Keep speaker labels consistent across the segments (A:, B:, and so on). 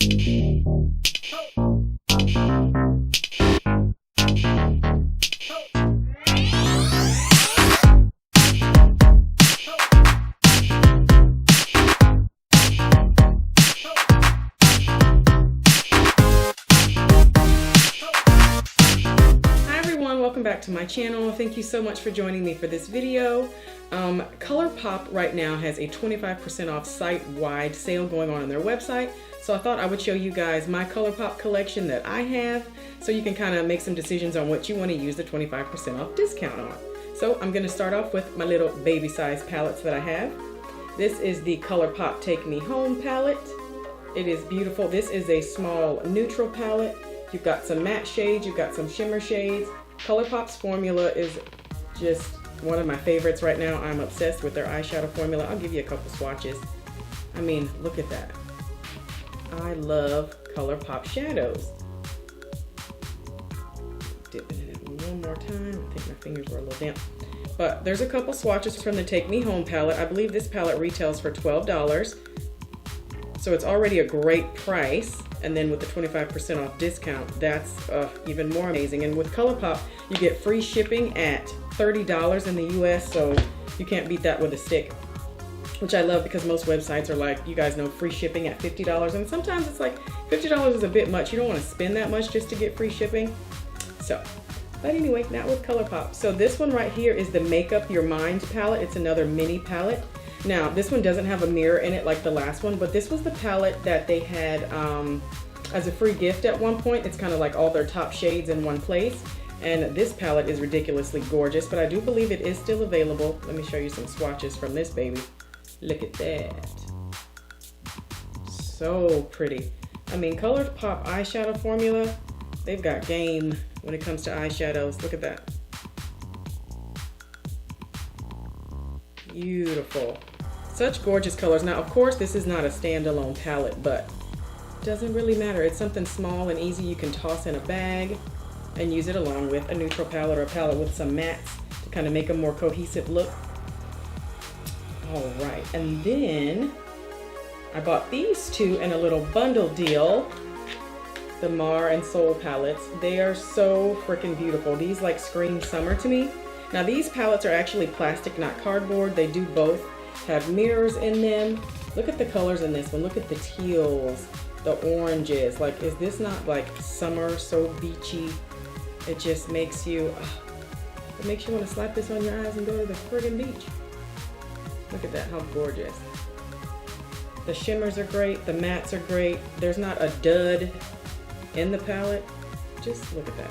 A: Welcome back to my channel. Thank you so much for joining me for this video. Colourop right now has a 25% off site-wide sale going on their website. So I thought I would show you guys my Colourop collection that I have so you can kind of make some decisions on what you want to use the 25% off discount on. So I'm going to start off with my little baby size palettes that I have. This is the Colourop Take Me Home palette. It is beautiful. This is a small neutral palette. You've got some matte shades, you've got some shimmer shades. Colourpop's formula is just one of my favorites right now. I'm obsessed with their eyeshadow formula. I'll give you a couple swatches. I mean, look at that. I love Colourop shadows. Dipping it in one more time. I think my fingers were a little damp. But there's a couple swatches from the Take Me Home palette. I believe this palette retails for $12. So it's already a great price. And then with the 25% off discount, that's even more amazing. And with Colourop, you get free shipping at $30 in the US, so you can't beat that with a stick, which I love because most websites are like, you guys know, free shipping at $50. And sometimes it's like $50 is a bit much. You don't want to spend that much just to get free shipping. So, but anyway, not with Colourop. So this one right here is the Make Up Your Mind palette. It's another mini palette. Now, this one doesn't have a mirror in it like the last one, but this was the palette that they had as a free gift at one point. It's kind of like all their top shades in one place. And this palette is ridiculously gorgeous, but I do believe it is still available. Let me show you some swatches from this baby. Look at that. So pretty. I mean, Colourop eyeshadow formula, they've got game when it comes to eyeshadows. Look at that. Beautiful. Such gorgeous colors. Now, of course, this is not a standalone palette, but it doesn't really matter. It's something small and easy you can toss in a bag and use it along with a neutral palette or a palette with some mattes to kind of make a more cohesive look. All right, and then I bought these two in a little bundle deal, the Mar and Soul palettes. They are so freaking beautiful. These like scream summer to me. Now these palettes are actually plastic, not cardboard. They do both have mirrors in them. Look at the colors in this one. Look at the teals, the oranges. Like, is this not like summer, so beachy? It just makes you, it makes you want to slap this on your eyes and go to the friggin' beach. Look at that, how gorgeous. The shimmers are great, the mattes are great. There's not a dud in the palette. Just look at that.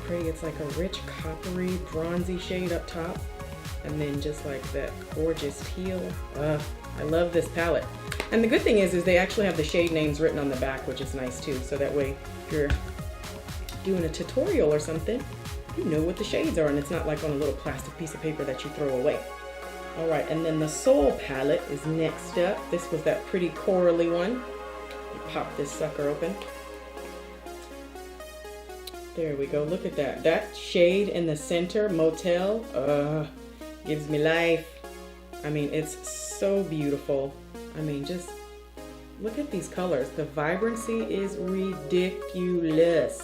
A: Pretty. It's like a rich coppery bronzy shade up top, and then just like that gorgeous teal. I love this palette. And the good thing is they actually have the shade names written on the back, which is nice too, so that way if you're doing a tutorial or something, you know what the shades are and it's not like on a little plastic piece of paper that you throw away. All right, and then the Soul palette is next up. This was that pretty corally one. Pop this sucker open. There we go, look at that. That shade in the center, Motel, gives me life. I mean, it's so beautiful. I mean, just look at these colors. The vibrancy is ridiculous.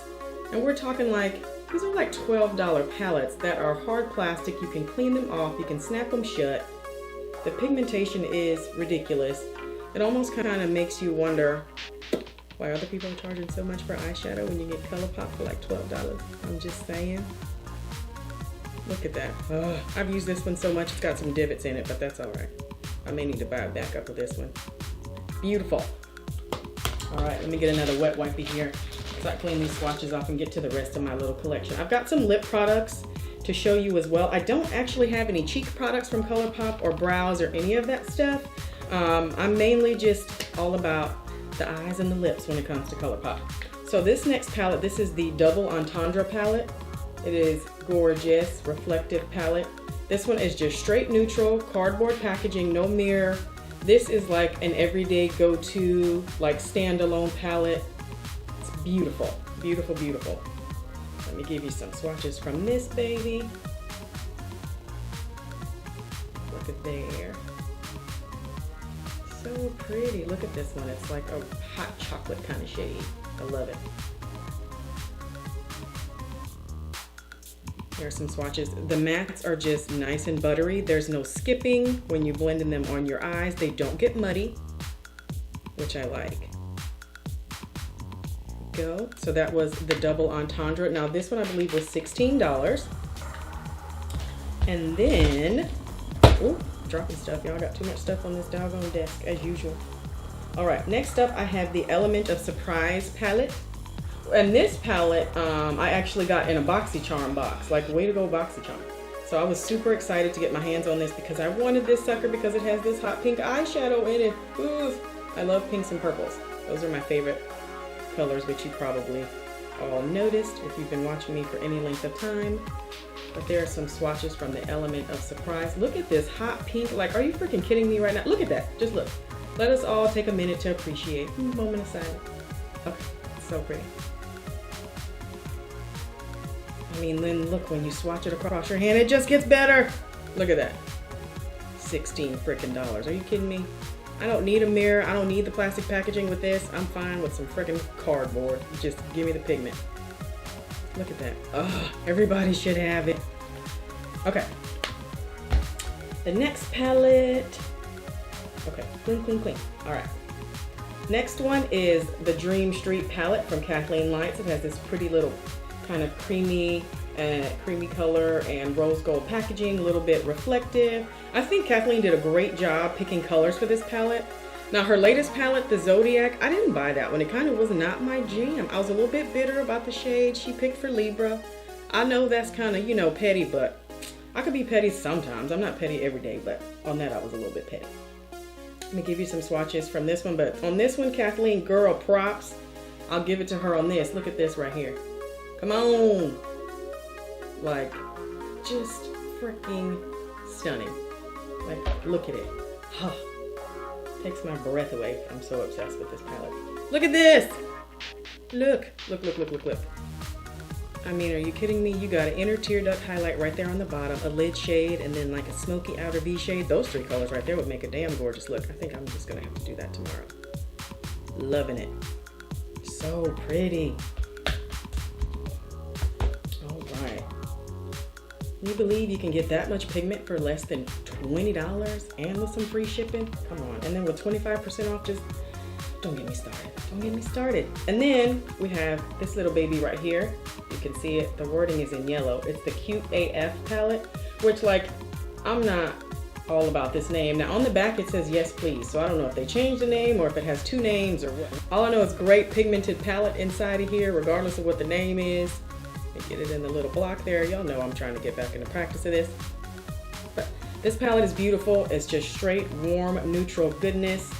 A: And we're talking like, these are like $12 palettes that are hard plastic. You can clean them off, you can snap them shut. The pigmentation is ridiculous. It almost kind of makes you wonder why other people are charging so much for eyeshadow when you get Colourop for like $12. I'm just saying. Look at that. I've used this one so much, it's got some divots in it, but that's all right. I may need to buy a backup of this one. Beautiful. All right, let me get another wet wipey here so I clean these swatches off and get to the rest of my little collection. I've got some lip products to show you as well. I don't actually have any cheek products from Colourop or brows or any of that stuff. I'm mainly just all about the eyes and the lips when it comes to Colourop. So this next palette, this is the Doubleentendre Palette. It is gorgeous, reflective palette. This one is just straight neutral, cardboard packaging, no mirror. This is like an everyday go-to, like standalone palette. It's beautiful, beautiful, beautiful. Let me give you some swatches from this baby. Look at there. So pretty. Look at this one. It's like a hot chocolate kind of shade. I love it. Here are some swatches. The mattes are just nice and buttery. There's no skipping when you're blending them on your eyes. They don't get muddy, which I like. Go. So that was the Double Entendre. Now this one I believe was $16. And then, oh, dropping stuff. Y'all got too much stuff on this doggone desk as usual. All right, next up I have the Element of Surprise palette. And this palette, I actually got in a BoxyCharm box. Like, way to go, BoxyCharm. So I was super excited to get my hands on this because I wanted this sucker because it has this hot pink eyeshadow in it. Ooh, I love pinks and purples. Those are my favorite colors, which you probably all noticed if you've been watching me for any length of time. But there are some swatches from the Element of Surprise. Look at this hot pink. Like, are you freaking kidding me right now? Look at that. Just look. Let us all take a minute to appreciate. Moment of silence. Okay, so pretty. I mean, then look, when you swatch it across your hand, it just gets better. Look at that. 16 freaking dollars. Are you kidding me? I don't need a mirror. I don't need the plastic packaging with this. I'm fine with some freaking cardboard. Just give me the pigment. Look at that. Oh, everybody should have it. Okay. The next palette. Okay, clean, clean, clean. All right. Next one is the Dream Street palette from Kathleen Lights. It has this pretty little kind of creamy color and rose gold packaging, a little bit reflective. I think Kathleen did a great job picking colors for this palette. Now her latest palette, the Zodiac, I didn't buy that one. It kind of was not my jam. I was a little bit bitter about the shade she picked for Libra. I know that's kind of, you know, petty, but I could be petty sometimes. I'm not petty every day, but on that I was a little bit petty. Let me give you some swatches from this one, but on this one, Kathleen, girl, props. I'll give it to her on this. Look at this right here. Come on. Like, just freaking stunning. Like, look at it. Huh. Takes my breath away. I'm so obsessed with this palette. Look at this. Look. Look, look, look, look, look. I mean, are you kidding me? You got an inner tear duct highlight right there on the bottom, a lid shade, and then like a smoky outer V shade. Those three colors right there would make a damn gorgeous look. I think I'm just gonna have to do that tomorrow. Loving it. So pretty. Can you believe you can get that much pigment for less than $20 and with some free shipping? Come on. And then with 25% off, just don't get me started. Don't get me started. And then we have this little baby right here. You can see it. The wording is in yellow. It's the Cute AF palette, which, like, I'm not all about this name. Now on the back it says yes please. So I don't know if they changed the name or if it has two names or what. All I know is great pigmented palette inside of here, regardless of what the name is. Get it in the little block there. Y'all know I'm trying to get back into practice of this. But this palette is beautiful. It's just straight, warm, neutral goodness.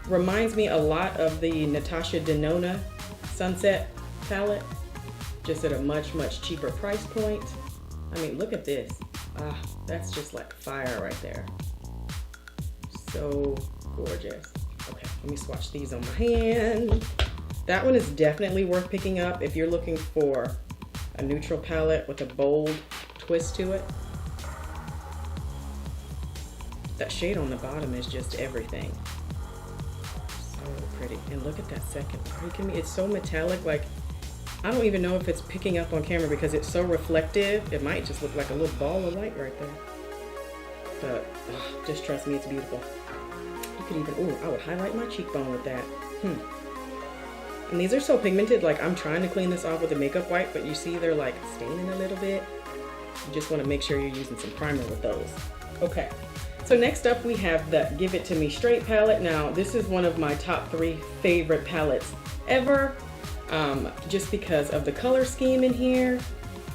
A: Reminds me a lot of the Natasha Denona Sunset palette, just at a much, much cheaper price point. I mean, look at this. Ah, that's just like fire right there. So gorgeous. Okay, let me swatch these on my hand. That one is definitely worth picking up if you're looking for a neutral palette with a bold twist to it. That shade on the bottom is just everything. So pretty. And look at that second. Are you kidding me? It's so metallic. Like, I don't even know if it's picking up on camera because it's so reflective. It might just look like a little ball of light right there. But just trust me, it's beautiful. You could even, oh, I would highlight my cheekbone with that. And these are so pigmented, like I'm trying to clean this off with a makeup wipe, but you see they're like staining a little bit. You just want to make sure you're using some primer with those. Okay, so next up we have the Give It To Me Straight palette. Now this is one of my top 3 favorite palettes ever, just because of the color scheme in here.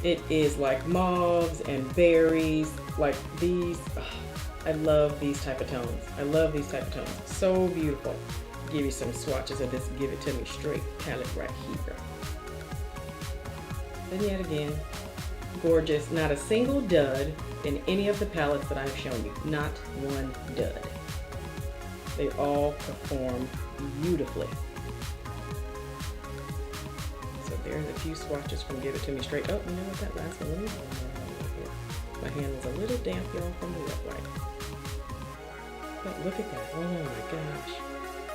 A: It is like mauves and berries, like these. I love these type of tones. I love these type of tones. So beautiful. Give you some swatches of this Give It To Me Straight palette right here. Then yet again, gorgeous. Not a single dud in any of the palettes that I've shown you. Not one dud. They all perform beautifully. So there's a few swatches from Give It To Me Straight. Oh, you know what, that last one, let me my hand was a little damp, y'all, from the wet wipe. Look at that. Oh my gosh.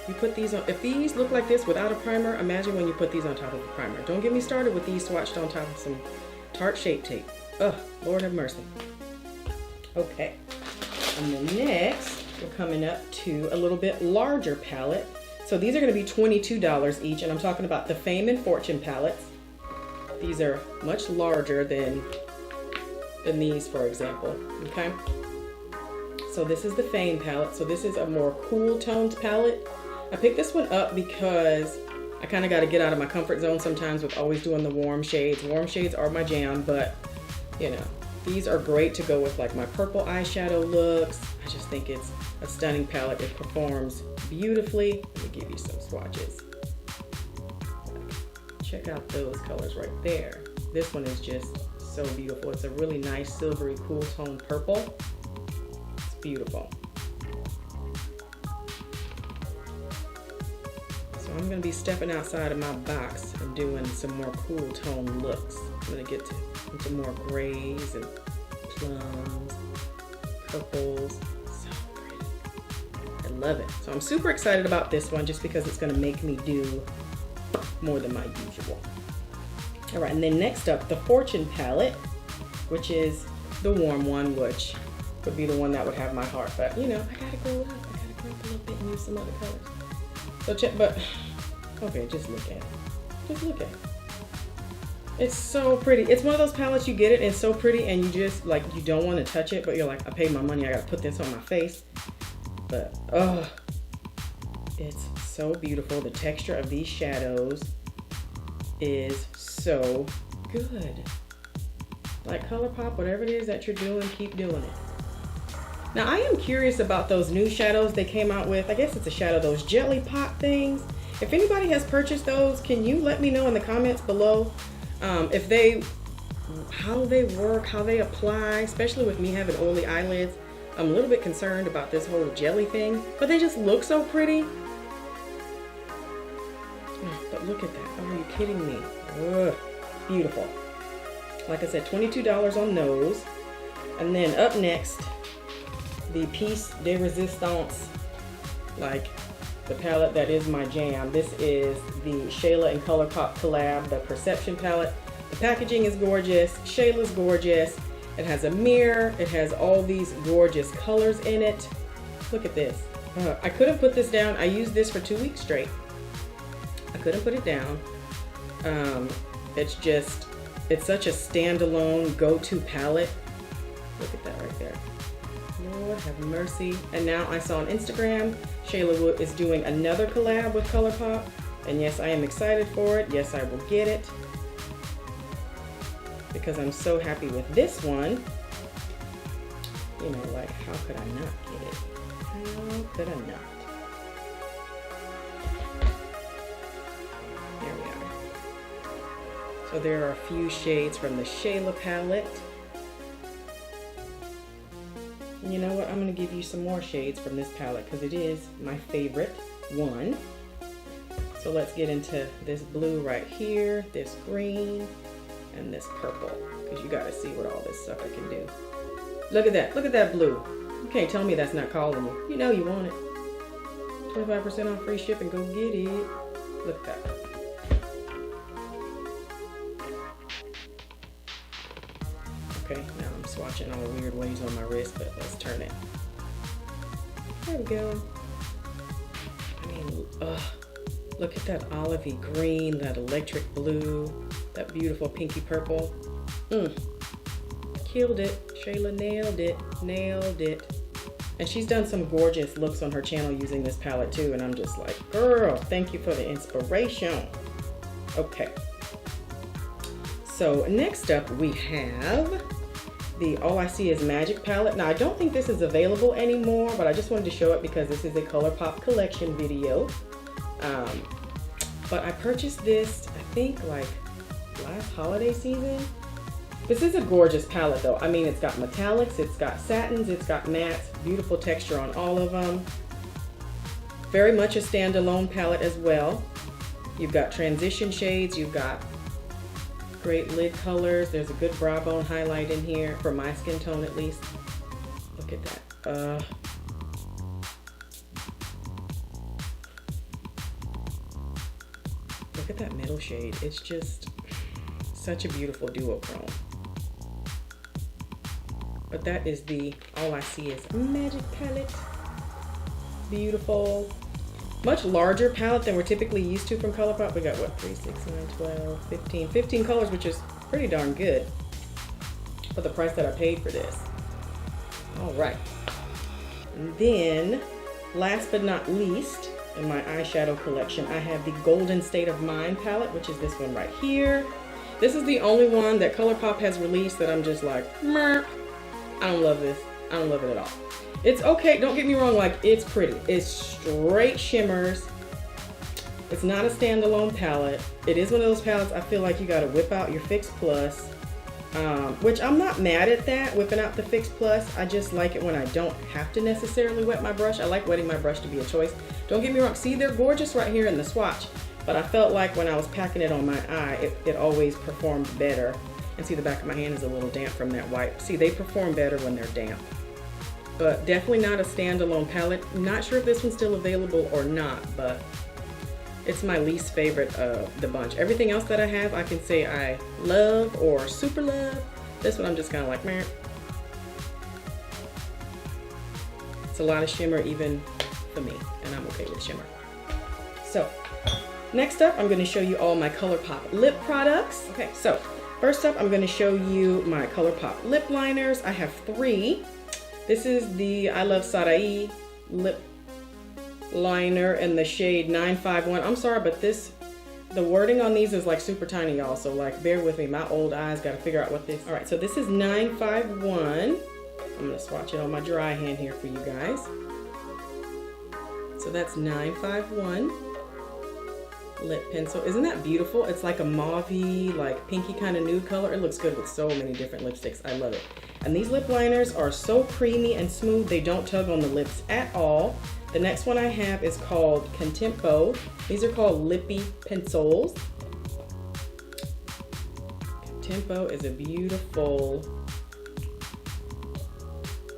A: You put these on, if these look like this without a primer, imagine when you put these on top of a primer. Don't get me started with these swatched on top of some Tarte Shape Tape. Ugh, Lord have mercy. Okay, and then next, we're coming up to a little bit larger palette. So these are gonna be $22 each, and I'm talking about the Fame and Fortune palettes. These are much larger than these, for example, okay? So this is the Fame palette. So this is a more cool toned palette. I picked this one up because I kind of got to get out of my comfort zone sometimes with always doing the warm shades. Warm shades are my jam, but you know, these are great to go with like my purple eyeshadow looks. I just think it's a stunning palette. It performs beautifully. Let me give you some swatches. Check out those colors right there. This one is just so beautiful. It's a really nice silvery cool tone purple. It's beautiful. So I'm going to be stepping outside of my box and doing some more cool tone looks. I'm going to get into more grays and plums, purples. So pretty. I love it. So I'm super excited about this one just because it's going to make me do more than my usual. All right, and then next up, the Fortune palette, which is the warm one, which would be the one that would have my heart. But you know, I gotta grow up. I gotta grow up a little bit and use some other colors. So check, but okay, just look at it. Just look at it. It's so pretty. It's one of those palettes, you get it and it's so pretty and you just like, you don't want to touch it, but you're like, I paid my money, I gotta put this on my face. But oh, it's so beautiful. The texture of these shadows is so good. Like Colourpop, whatever it is that you're doing, keep doing it. Now I am curious about those new shadows they came out with. I guess it's a shadow, those jelly pop things. If anybody has purchased those, can you let me know in the comments below if they, how they work, how they apply, especially with me having oily eyelids. I'm a little bit concerned about this whole jelly thing, but they just look so pretty. Oh, but look at that. Oh, are you kidding me? Ugh, beautiful. Like I said, $22 on those. And then up next, the Piece de Resistance, like the palette that is my jam. This is the Shayla and Colourpop collab, the Perception palette. The packaging is gorgeous. Shayla's gorgeous. It has a mirror. It has all these gorgeous colors in it. Look at this. I couldn't put this down. I used this for 2 weeks straight. I couldn't put it down. It's just, it's such a standalone go-to palette. Look at that right there. Lord have mercy. And now I saw on Instagram, Shayla is doing another collab with Colourpop. And yes, I am excited for it. Yes, I will get it. Because I'm so happy with this one. You know, like, how could I not get it? How could I not? There we are. So there are a few shades from the Shayla palette. And you know what? I'm going to give you some more shades from this palette because it is my favorite one. So let's get into this blue right here, this green, and this purple, because you got to see what all this sucker can do. Look at that. Look at that blue. You can't tell me that's not calling you. You know you want it. 25% off free shipping. Go get it. Look at that. Okay, now I'm swatching all weird ways on my wrist, but let's turn it. There we go. I mean, look at that olivey green, that electric blue, that beautiful pinky purple. Killed it. Shayla nailed it. Nailed it. And she's done some gorgeous looks on her channel using this palette too, and I'm just like, girl, thank you for the inspiration. Okay. So next up we have the All I See Is Magic palette. Now I don't think this is available anymore, but I just wanted to show it because this is a Colourpop collection video. But I purchased this, I think like last holiday season. This is a gorgeous palette though. I mean, it's got metallics, it's got satins, it's got mattes, beautiful texture on all of them. Very much a standalone palette as well. You've got transition shades, you've got great lid colors. There's a good brow bone highlight in here for my skin tone at least. Look at that. at that middle shade. It's just such a beautiful duochrome. But that is the, all I see is Magic Palette. Beautiful. Much larger palette than we're typically used to from Colourpop. We got what, 3, 6, 9, 12, 15. 15 colors, which is pretty darn good for the price that I paid for this. All right. And then, last but not least, in my eyeshadow collection, I have the Golden State of Mind palette, which is this one right here. This is the only one that Colourpop has released that I'm just like, meh. I don't love this. I don't love it at all. It's okay, don't get me wrong, like, it's pretty. It's straight shimmers. It's not a standalone palette. It is one of those palettes I feel like you gotta whip out your Fix Plus, which I'm not mad at that, whipping out the Fix Plus. I just like it when I don't have to necessarily wet my brush. I like wetting my brush to be a choice. Don't get me wrong, see, they're gorgeous right here in the swatch, but I felt like when I was packing it on my eye, it always performed better. And see, the back of my hand is a little damp from that wipe. See, they perform better when they're damp. But definitely not a standalone palette. I'm not sure if this one's still available or not, but it's my least favorite of the bunch. Everything else that I have, I can say I love or super love. This one I'm just kind of like, meh. It's a lot of shimmer even for me, and I'm okay with shimmer. So, next up, I'm going to show you all my Colourpop lip products. Okay, so first up, I'm going to show you my Colourpop lip liners. I have 3. This is the I Love Sarai lip liner in the shade 951. I'm sorry, but the wording on these is like super tiny, y'all. So like, bear with me. My old eyes got to figure out what this. All right, so this is 951. I'm going to swatch it on my dry hand here for you guys. So that's 951 lip pencil. Isn't that beautiful? It's like a mauvey, like pinky kind of nude color. It looks good with so many different lipsticks. I love it. And these lip liners are so creamy and smooth. They don't tug on the lips at all. The next one I have is called Contempo. These are called Lippy Pencils. Contempo is a beautiful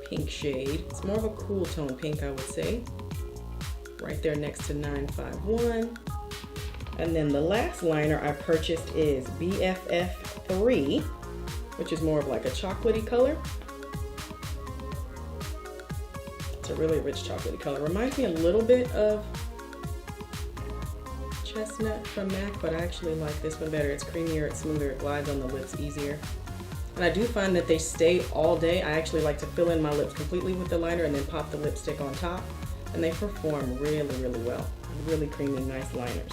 A: pink shade. It's more of a cool tone pink, I would say. Right there next to 951. And then the last liner I purchased is BFF3, which is more of like a chocolatey color. It's a really rich chocolatey color. Reminds me a little bit of Chestnut from MAC, but I actually like this one better. It's creamier, it's smoother, it glides on the lips easier. And I do find that they stay all day. I actually like to fill in my lips completely with the liner and then pop the lipstick on top. And they perform really, really well. Really creamy, nice liners.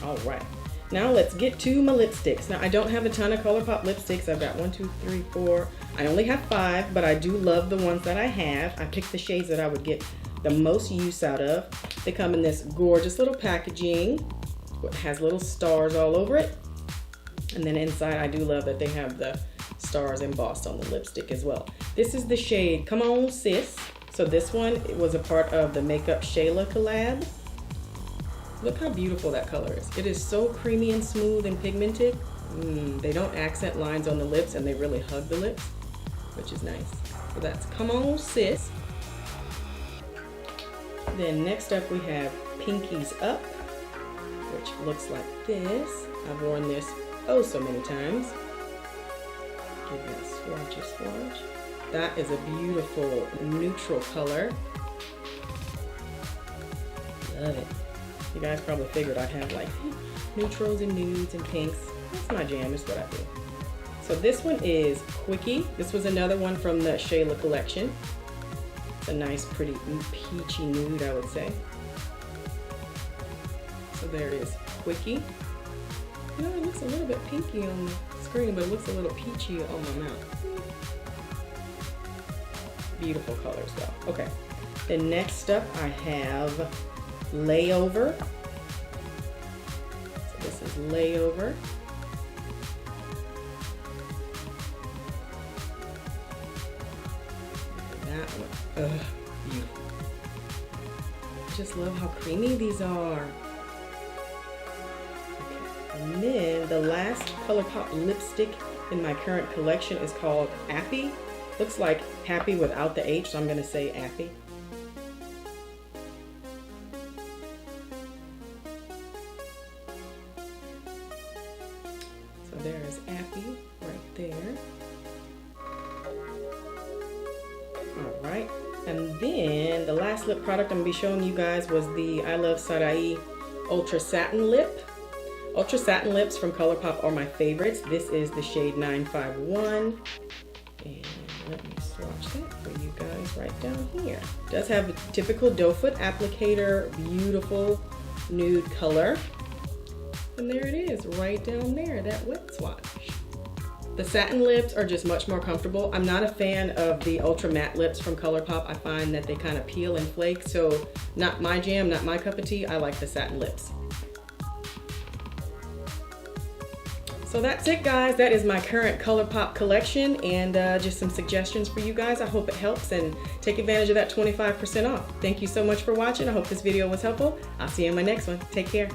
A: All right, now let's get to my lipsticks. Now I don't have a ton of Colourpop lipsticks. I've got 1, 2, 3, 4. I only have 5, but I do love the ones that I have. I picked the shades that I would get the most use out of. They come in this gorgeous little packaging. It has little stars all over it. And then inside, I do love that they have the stars embossed on the lipstick as well. This is the shade Come On Sis. So this one, it was a part of the Makeup Shayla collab. Look how beautiful that color is. It is so creamy and smooth and pigmented. They don't accent lines on the lips and they really hug the lips, which is nice. So that's Come On Sis. Then next up we have Pinkies Up, which looks like this. I've worn this oh so many times. Give that swatch a swatch. That is a beautiful neutral color. Love it. You guys probably figured I'd have like neutrals and nudes and pinks. That's my jam, is what I do. So this one is Quickie. This was another one from the Shayla collection. It's a nice, pretty peachy nude, I would say. So there it is, Quickie. You know, it looks a little bit pinky on the screen, but it looks a little peachy on my mouth. Beautiful colors though. Okay, then next up I have Layover. So this is Layover. That one, ugh, beautiful. I just love how creamy these are. Okay, and then the last Colourpop lipstick in my current collection is called Appy. Looks like happy without the H, so I'm gonna say Appy. All right. And then the last lip product I'm gonna be showing you guys was the I Love Sarai Ultra Satin Lip. Ultra Satin Lips from Colourpop are my favorites. This is the shade 951. And let me swatch that for you guys right down here. It does have a typical doe foot applicator, beautiful nude color. And there it is, right down there, that wet swatch. The satin lips are just much more comfortable. I'm not a fan of the ultra matte lips from Colourpop. I find that they kind of peel and flake, so not my jam, not my cup of tea. I like the satin lips. So that's it, guys. That is my current Colourpop collection, and just some suggestions for you guys. I hope it helps, and take advantage of that 25% off. Thank you so much for watching. I hope this video was helpful. I'll see you in my next one. Take care.